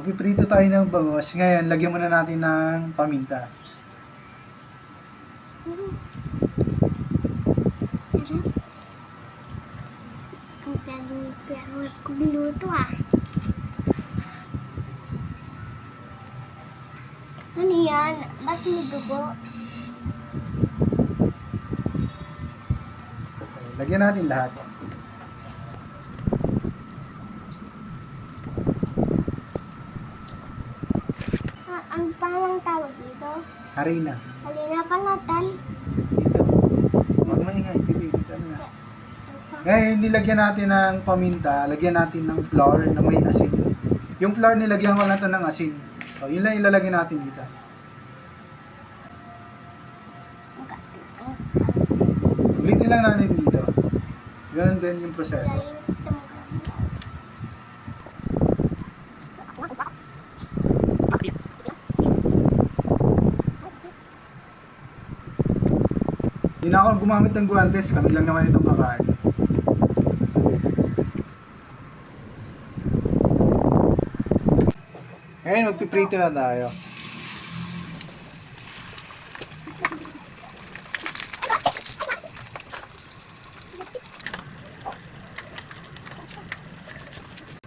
Magpiprito tayo ng bangos. Ngayon, lagyan muna natin ng paminta. Ang kuluto ah. Ano yan? Ba't may dugo? Lagyan natin lahat. Ang palang tawag dito? Harina. Halina pa natin. Dito. Huwag maingay. Pipili ka na. Ngayon, nilagyan natin ng paminta. Lagyan natin ng flour na may asin. Yung flour nilagyan ko lang ito ng asin. So, yun lang ilalagay natin dito. Ulitin lang natin dito. Ganun din yung proseso. Hindi na ako gumamit ng guantes. Kami lang naman itong kakain. Ngayon, magpiprito na tayo.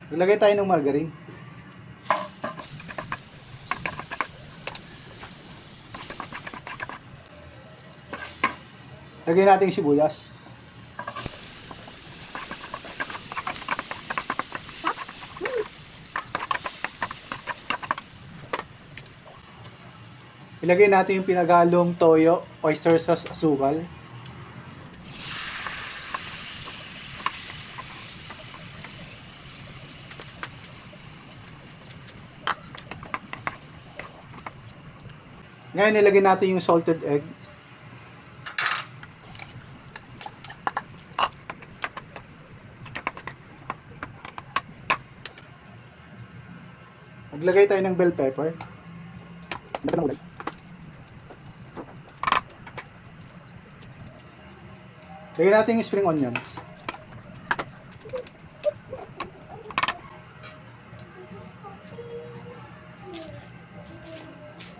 Ilagay tayo ng margarine. Lagay natin yung sibuyas. Ilagay natin yung pinagalong toyo, oyster sauce, asukal. Ngayon nilagay natin yung salted egg. Maglagay tayo ng bell pepper. Lagyan natin yung spring onions.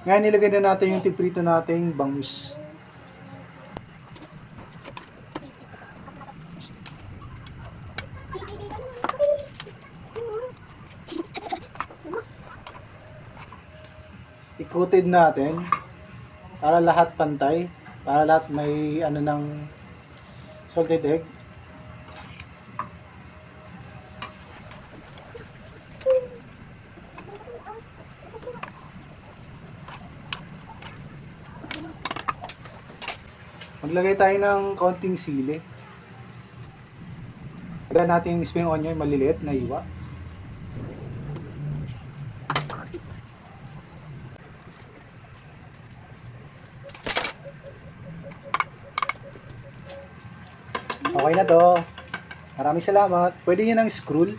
Ngayon nilagay na natin yung tiprito nating bangus. Ikutin natin para lahat pantay, para lahat may ano ng salted egg. Maglagay tayo ng kaunting sili. Lagyan natin yung spring onion, maliliit na iwa. Okay na to. Maraming salamat. Pwede nyo ng scroll.